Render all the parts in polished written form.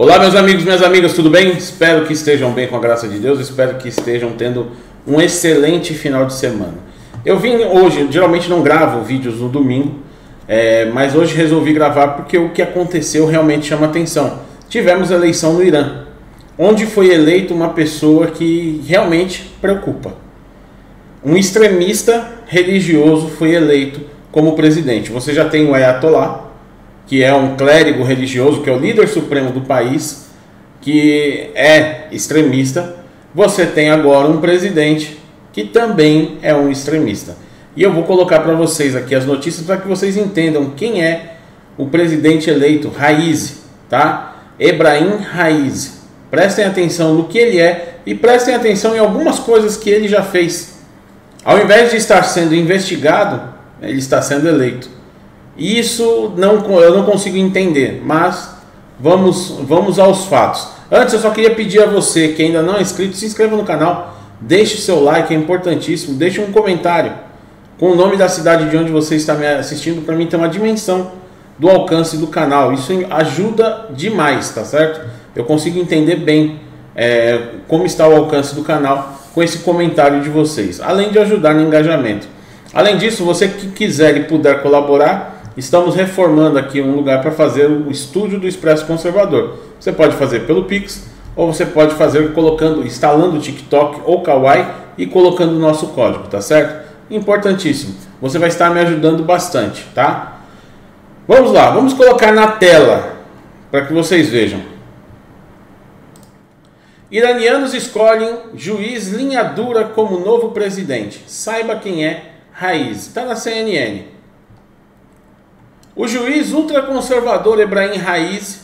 Olá meus amigos, minhas amigas, tudo bem? Espero que estejam bem com a graça de Deus, espero que estejam tendo um excelente final de semana. Eu vim hoje, geralmente não gravo vídeos no domingo, mas hoje resolvi gravar porque o que aconteceu realmente chama atenção. Tivemos eleição no Irã, onde foi eleito uma pessoa que realmente preocupa. Um extremista religioso foi eleito como presidente. Você já tem o Ayatollah, que é um clérigo religioso, que é o líder supremo do país, que é extremista. Você tem agora um presidente que também é um extremista. E eu vou colocar para vocês aqui as notícias para que vocês entendam quem é o presidente eleito, Raisi, tá? Ebrahim Raisi. Prestem atenção no que ele é e prestem atenção em algumas coisas que ele já fez. Ao invés de estar sendo investigado, ele está sendo eleito. Isso eu não consigo entender, mas vamos aos fatos. Antes eu só queria pedir a você que ainda não é inscrito, se inscreva no canal, deixe seu like, é importantíssimo, deixe um comentário com o nome da cidade de onde você está me assistindo, para mim ter uma dimensão do alcance do canal. Isso ajuda demais, tá certo? Eu consigo entender bem como está o alcance do canal com esse comentário de vocês, além de ajudar no engajamento. Além disso, você que quiser e puder colaborar, estamos reformando aqui um lugar para fazer o estúdio do Expresso Conservador. Você pode fazer pelo Pix, ou você pode fazer instalando o TikTok ou Kawaii e colocando o nosso código, tá certo? Importantíssimo. Você vai estar me ajudando bastante, tá? Vamos lá, vamos colocar na tela para que vocês vejam. Iranianos escolhem juiz linha dura como novo presidente. Saiba quem é Raisi. Está na CNN. O juiz ultraconservador Ebrahim Raisi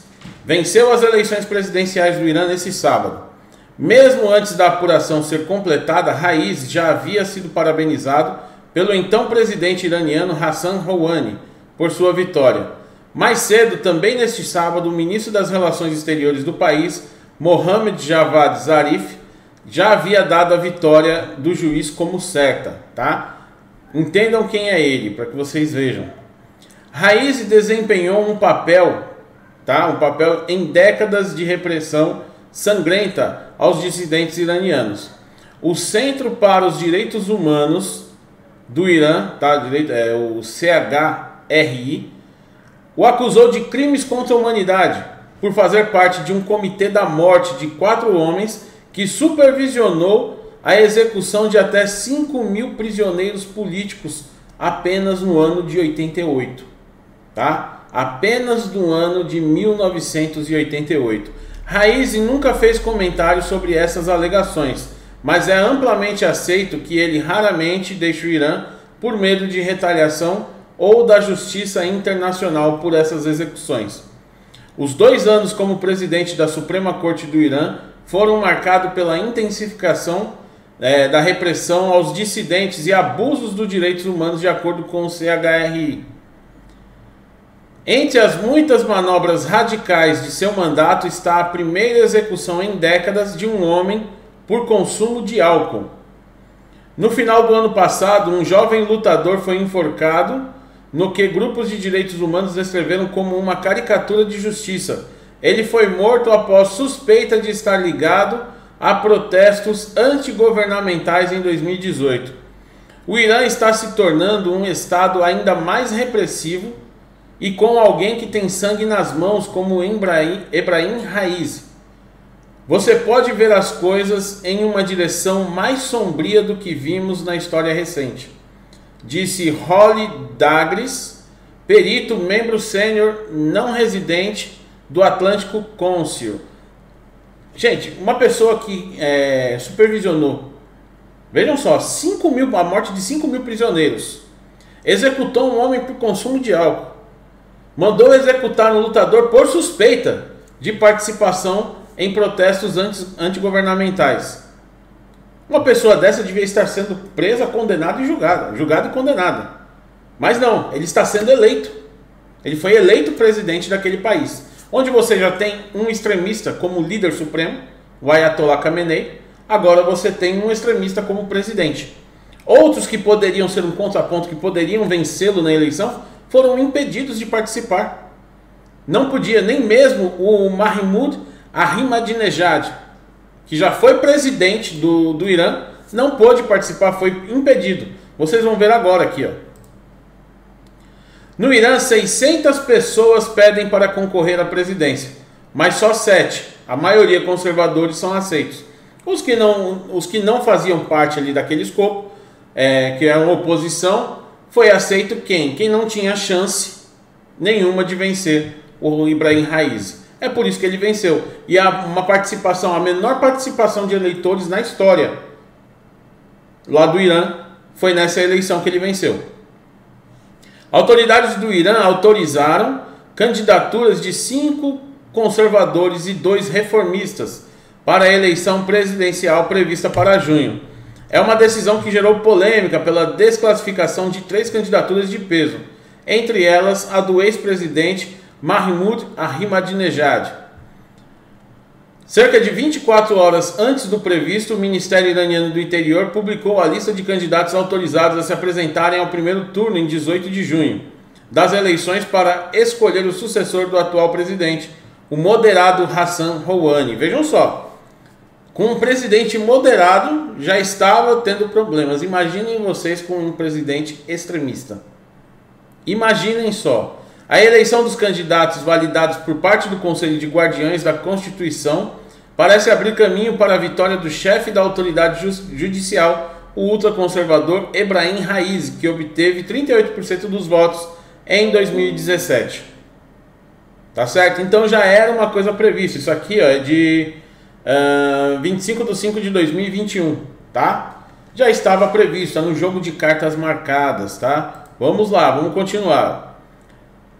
venceu as eleições presidenciais do Irã nesse sábado. Mesmo antes da apuração ser completada, Raisi já havia sido parabenizado pelo então presidente iraniano Hassan Rouhani por sua vitória. Mais cedo, também neste sábado, o ministro das Relações Exteriores do país, Mohammad Javad Zarif, já havia dado a vitória do juiz como certa, tá? Entendam quem é ele, para que vocês vejam. Raisi desempenhou um papel em décadas de repressão sangrenta aos dissidentes iranianos. O Centro para os Direitos Humanos do Irã, o CHRI, o acusou de crimes contra a humanidade por fazer parte de um comitê da morte de 4 homens que supervisionou a execução de até 5.000 prisioneiros políticos apenas no ano de 88. Tá? Apenas no ano de 1988. Raisi nunca fez comentários sobre essas alegações, mas é amplamente aceito que ele raramente deixa o Irã por medo de retaliação ou da justiça internacional por essas execuções. Os 2 anos como presidente da Suprema Corte do Irã foram marcados pela intensificação da repressão aos dissidentes e abusos dos direitos humanos, de acordo com o CHRI. Entre as muitas manobras radicais de seu mandato está a primeira execução em décadas de um homem por consumo de álcool. No final do ano passado, um jovem lutador foi enforcado no que grupos de direitos humanos descreveram como uma caricatura de justiça. Ele foi morto após suspeita de estar ligado a protestos antigovernamentais em 2018. O Irã está se tornando um estado ainda mais repressivo e com alguém que tem sangue nas mãos como Ebrahim Raisi. Você pode ver as coisas em uma direção mais sombria do que vimos na história recente, disse Holly Dagres, perito membro sênior não residente do Atlantic Council. Gente, uma pessoa que supervisionou, vejam só, a morte de 5.000 prisioneiros, executou um homem por consumo de álcool, mandou executar um lutador por suspeita de participação em protestos antigovernamentais. Uma pessoa dessa devia estar sendo presa, condenada e julgada e condenada. Mas não, ele está sendo eleito. Ele foi eleito presidente daquele país, onde você já tem um extremista como líder supremo, o Ayatollah Khamenei. Agora você tem um extremista como presidente. Outros que poderiam ser um contraponto, que poderiam vencê-lo na eleição, foram impedidos de participar. Não podia, nem mesmo o Mahmoud Ahmadinejad, que já foi presidente do Irã, não pôde participar, foi impedido. Vocês vão ver agora aqui, ó. No Irã, 600 pessoas pedem para concorrer à presidência, mas só 7, a maioria conservadores, são aceitos. Os que não faziam parte ali daquele escopo, que eram oposição, foi aceito quem? Quem não tinha chance nenhuma de vencer o Ibrahim Raisi. É por isso que ele venceu. E a menor participação de eleitores na história lá do Irã foi nessa eleição que ele venceu. Autoridades do Irã autorizaram candidaturas de 5 conservadores e 2 reformistas para a eleição presidencial prevista para junho. É uma decisão que gerou polêmica pela desclassificação de 3 candidaturas de peso, entre elas a do ex-presidente Mahmoud Ahmadinejad. Cerca de 24 horas antes do previsto, o Ministério Iraniano do Interior publicou a lista de candidatos autorizados a se apresentarem ao primeiro turno em 18 de junho das eleições para escolher o sucessor do atual presidente, o moderado Hassan Rouhani. Vejam só, com um presidente moderado já estava tendo problemas. Imaginem vocês com um presidente extremista. Imaginem só. A eleição dos candidatos validados por parte do Conselho de Guardiões da Constituição parece abrir caminho para a vitória do chefe da autoridade judicial, o ultraconservador Ebrahim Raisi, que obteve 38% dos votos em 2017. Tá certo? Então já era uma coisa prevista. Isso aqui, ó, é de 25/5/2021, tá? Já estava previsto, no jogo de cartas marcadas, tá? Vamos lá, vamos continuar.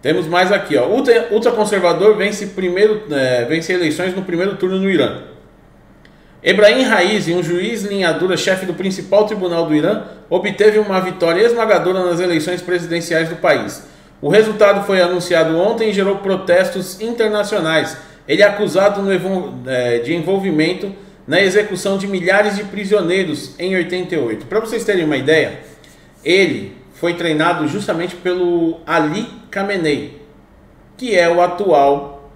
Temos mais aqui, ó. Ultraconservador vence eleições no primeiro turno no Irã. Ebrahim Raisi, um juiz linha dura, chefe do principal tribunal do Irã, obteve uma vitória esmagadora nas eleições presidenciais do país. O resultado foi anunciado ontem e gerou protestos internacionais. Ele é acusado de envolvimento na execução de milhares de prisioneiros em 88. Para vocês terem uma ideia, ele foi treinado justamente pelo Ali Khamenei, que é o atual,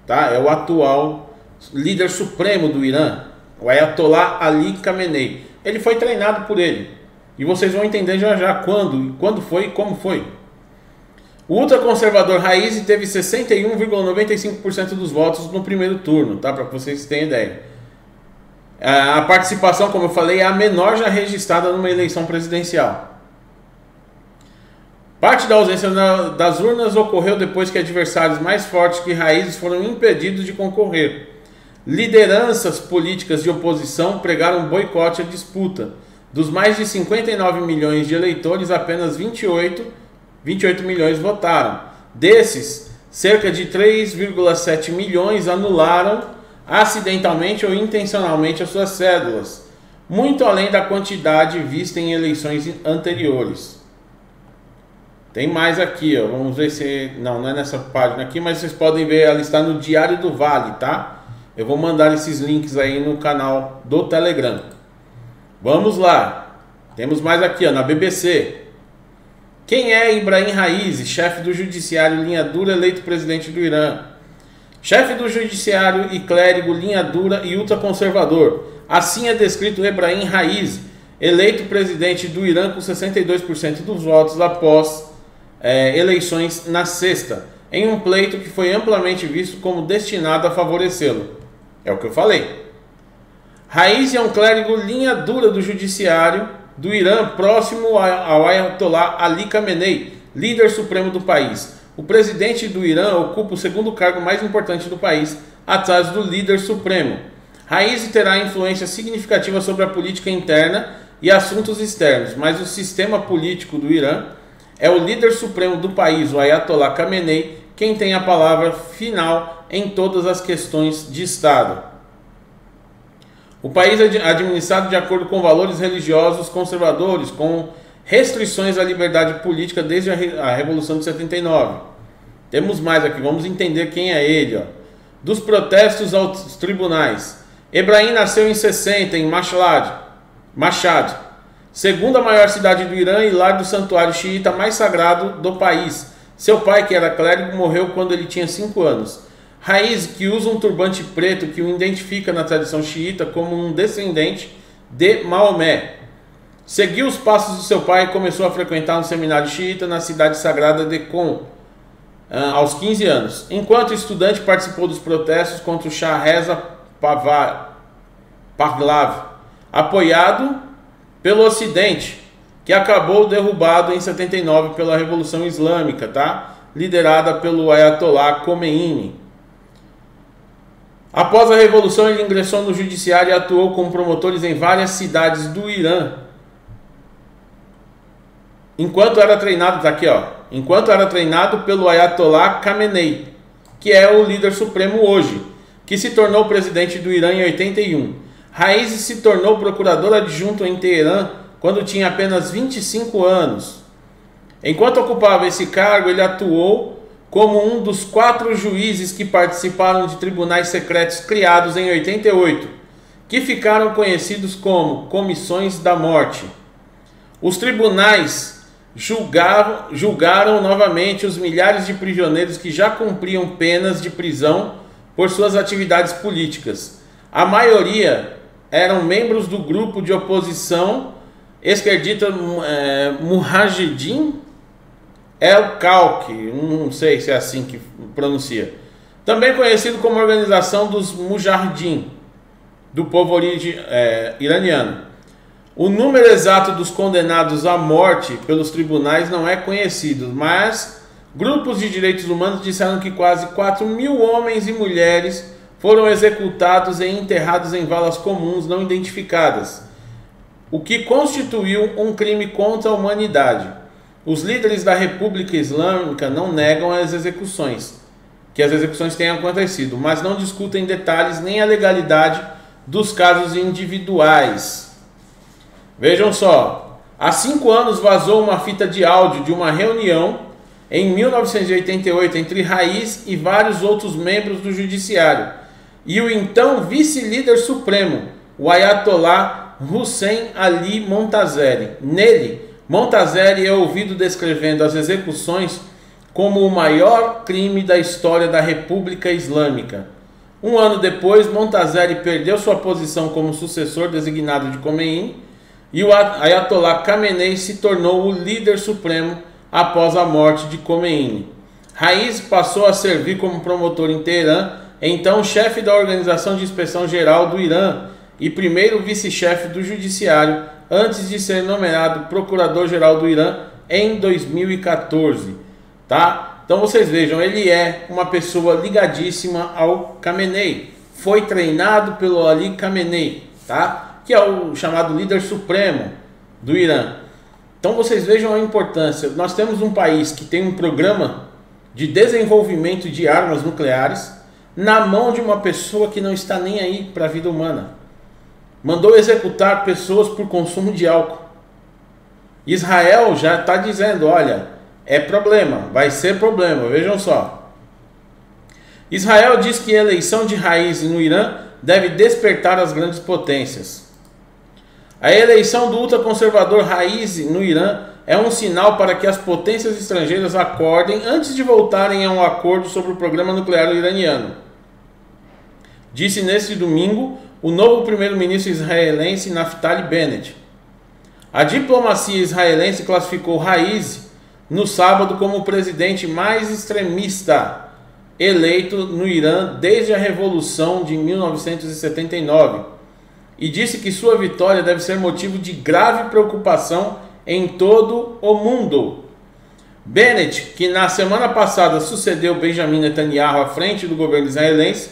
tá? É o atual líder supremo do Irã, o Ayatollah Ali Khamenei. Ele foi treinado por ele. E vocês vão entender já já quando foi e como foi. O ultraconservador Raisi teve 61,95% dos votos no primeiro turno, tá? Para vocês terem ideia. A participação, como eu falei, é a menor já registrada numa eleição presidencial. Parte da ausência das urnas ocorreu depois que adversários mais fortes que Raisi foram impedidos de concorrer. Lideranças políticas de oposição pregaram boicote à disputa. Dos mais de 59 milhões de eleitores, apenas 28 milhões votaram. Desses, cerca de 3,7 milhões anularam acidentalmente ou intencionalmente as suas cédulas, muito além da quantidade vista em eleições anteriores. Tem mais aqui, ó. Vamos ver se... Não é nessa página aqui, mas vocês podem ver, ela está no Diário do Vale, tá? Eu vou mandar esses links aí no canal do Telegram. Vamos lá. Temos mais aqui, ó, na BBC. Quem é Ebrahim Raisi, chefe do judiciário linha dura, eleito presidente do Irã? Chefe do judiciário e clérigo linha dura e ultraconservador. Assim é descrito Ebrahim Raisi, eleito presidente do Irã com 62% dos votos após eleições na sexta, em um pleito que foi amplamente visto como destinado a favorecê-lo. É o que eu falei. Raisi é um clérigo linha dura do judiciário do Irã, próximo ao Ayatollah Ali Khamenei, líder supremo do país. O presidente do Irã ocupa o segundo cargo mais importante do país, atrás do líder supremo. Raisi terá influência significativa sobre a política interna e assuntos externos, mas o sistema político do Irã é o líder supremo do país, o Ayatollah Khamenei, quem tem a palavra final em todas as questões de Estado. O país é administrado de acordo com valores religiosos conservadores, com restrições à liberdade política desde a Revolução de 79. Temos mais aqui, vamos entender quem é ele. Ó. Dos protestos aos tribunais. Ebrahim nasceu em 60, em Mashhad, segunda maior cidade do Irã e lar do santuário xiita mais sagrado do país, Seu pai, que era clérigo, morreu quando ele tinha 5 anos. Raiz, que usa um turbante preto que o identifica na tradição xiita como um descendente de Maomé. Seguiu os passos de seu pai e começou a frequentar um seminário xiita na cidade sagrada de Qom, aos 15 anos. Enquanto estudante, participou dos protestos contra o Shah Reza Pahlavi, apoiado pelo Ocidente, que acabou derrubado em 79 pela Revolução Islâmica, tá? Liderada pelo Ayatollah Khomeini. Após a Revolução, ele ingressou no judiciário e atuou como promotor em várias cidades do Irã. Enquanto era treinado, tá aqui, ó. Enquanto era treinado pelo Ayatollah Khamenei, que é o líder supremo hoje, que se tornou presidente do Irã em 81. Raiz se tornou procurador adjunto em Teherã quando tinha apenas 25 anos. Enquanto ocupava esse cargo, ele atuou como um dos 4 juízes que participaram de tribunais secretos criados em 88, que ficaram conhecidos como Comissões da Morte. Os tribunais julgaram novamente os milhares de prisioneiros que já cumpriam penas de prisão por suas atividades políticas. A maioria eram membros do grupo de oposição esquerdista Mujahideen El-Khalq, não sei se é assim que pronuncia, também conhecido como Organização dos Mujahideen, do povo iraniano. O número exato dos condenados à morte pelos tribunais não é conhecido, mas grupos de direitos humanos disseram que quase 4.000 homens e mulheres foram executados e enterrados em valas comuns não identificadas, o que constituiu um crime contra a humanidade. Os líderes da República Islâmica não negam as execuções, que as execuções tenham acontecido, mas não discutem detalhes nem a legalidade dos casos individuais. Vejam só, há 5 anos vazou uma fita de áudio de uma reunião em 1988 entre Raiz e vários outros membros do judiciário e o então vice-líder supremo, o Ayatollah Hussein Ali Montazeri. Nele, Montazeri é ouvido descrevendo as execuções como o maior crime da história da República Islâmica. Um ano depois, Montazeri perdeu sua posição como sucessor designado de Khomeini e o Ayatollah Khamenei se tornou o líder supremo após a morte de Khomeini. Raiz passou a servir como promotor em Teherã, então chefe da Organização de Inspeção Geral do Irã e primeiro vice-chefe do judiciário, antes de ser nomeado procurador-geral do Irã em 2014, tá? Então vocês vejam, ele é uma pessoa ligadíssima ao Khamenei, foi treinado pelo Ali Khamenei, tá? Que é o chamado líder supremo do Irã. Então vocês vejam a importância. Nós temos um país que tem um programa de desenvolvimento de armas nucleares na mão de uma pessoa que não está nem aí para a vida humana. Mandou executar pessoas por consumo de álcool. Israel já está dizendo, olha, é problema, vai ser problema, vejam só. Israel diz que a eleição de Raiz no Irã deve despertar as grandes potências. A eleição do ultraconservador Raiz no Irã é um sinal para que as potências estrangeiras acordem antes de voltarem a um acordo sobre o programa nuclear iraniano. Disse neste domingo o novo primeiro-ministro israelense Naftali Bennett. A diplomacia israelense classificou Raiz no sábado como o presidente mais extremista eleito no Irã desde a Revolução de 1979 e disse que sua vitória deve ser motivo de grave preocupação em todo o mundo. Bennett, que na semana passada sucedeu Benjamin Netanyahu à frente do governo israelense,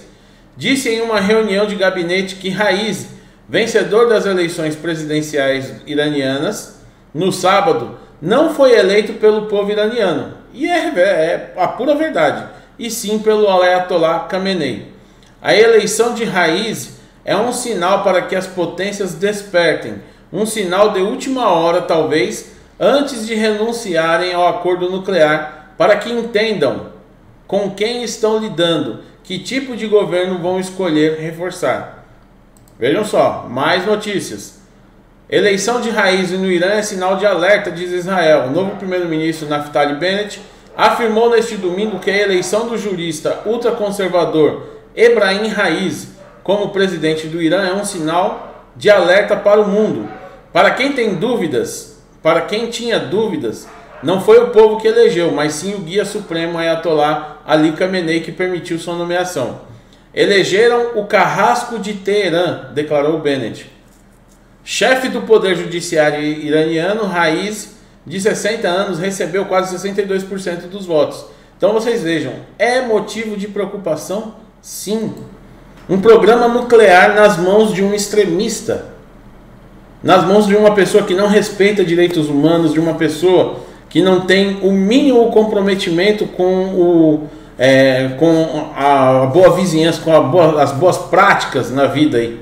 disse em uma reunião de gabinete que Raiz, vencedor das eleições presidenciais iranianas, no sábado, não foi eleito pelo povo iraniano, e é a pura verdade, e sim pelo Ayatollah Khamenei. A eleição de Raiz é um sinal para que as potências despertem, um sinal de última hora talvez, antes de renunciarem ao acordo nuclear, para que entendam com quem estão lidando, que tipo de governo vão escolher reforçar. Vejam só, mais notícias. Eleição de Raiz no Irã é sinal de alerta, diz Israel. O novo primeiro-ministro Naftali Bennett afirmou neste domingo que a eleição do jurista ultraconservador Ebrahim Raisi como presidente do Irã é um sinal de alerta para o mundo. Para quem tinha dúvidas, não foi o povo que elegeu, mas sim o guia supremo Ayatollah Ali Khamenei que permitiu sua nomeação. Elegeram o carrasco de Teherã, declarou Bennett. Chefe do Poder Judiciário iraniano, Raisi, de 60 anos, recebeu quase 62% dos votos. Então vocês vejam, é motivo de preocupação? Sim. Um programa nuclear nas mãos de um extremista, nas mãos de uma pessoa que não respeita direitos humanos, de uma pessoa que não tem o mínimo comprometimento com a boa vizinhança, com as boas práticas na vida aí.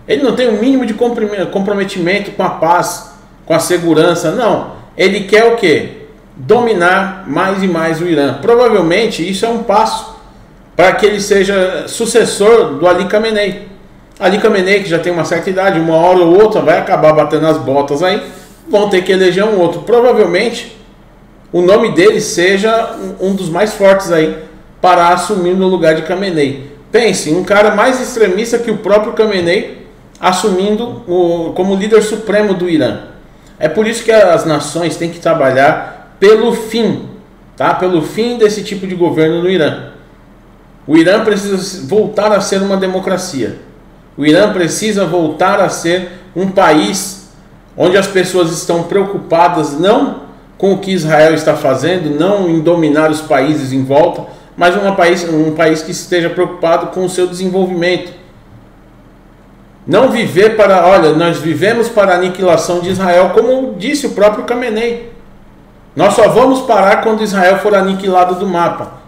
Ele não tem o mínimo de comprometimento com a paz, com a segurança, não. Ele quer o quê? Dominar mais e mais o Irã. Provavelmente isso é um passo para que ele seja sucessor do Ali Khamenei. Ali Khamenei, que já tem uma certa idade, uma hora ou outra vai acabar batendo as botas aí, vão ter que eleger um outro. Provavelmente o nome dele seja um dos mais fortes aí para assumir no lugar de Khamenei. Pense, um cara mais extremista que o próprio Khamenei assumindo como líder supremo do Irã. É por isso que as nações têm que trabalhar pelo fim, tá? Pelo fim desse tipo de governo no Irã. O Irã precisa voltar a ser uma democracia. O Irã precisa voltar a ser um país onde as pessoas estão preocupadas não com o que Israel está fazendo, não em dominar os países em volta, mas um país que esteja preocupado com o seu desenvolvimento. Não viver para, olha, nós vivemos para a aniquilação de Israel, como disse o próprio Khamenei. Nós só vamos parar quando Israel for aniquilado do mapa.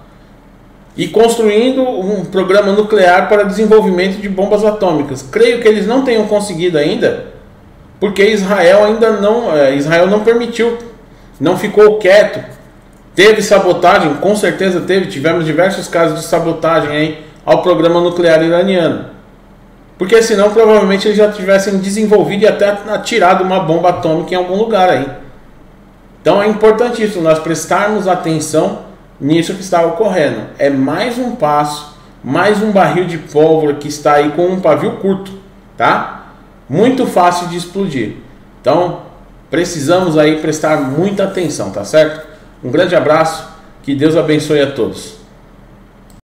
E construindo um programa nuclear para desenvolvimento de bombas atômicas. Creio que eles não tenham conseguido ainda, porque Israel não permitiu, não ficou quieto. Teve sabotagem, com certeza tivemos diversos casos de sabotagem aí ao programa nuclear iraniano. Porque senão provavelmente eles já tivessem desenvolvido e até atirado uma bomba atômica em algum lugar aí. Então é importantíssimo nós prestarmos atenção nisso que está ocorrendo. É mais um passo, mais um barril de pólvora que está aí com um pavio curto, tá? Muito fácil de explodir. Então precisamos aí prestar muita atenção, tá certo? Um grande abraço, que Deus abençoe a todos.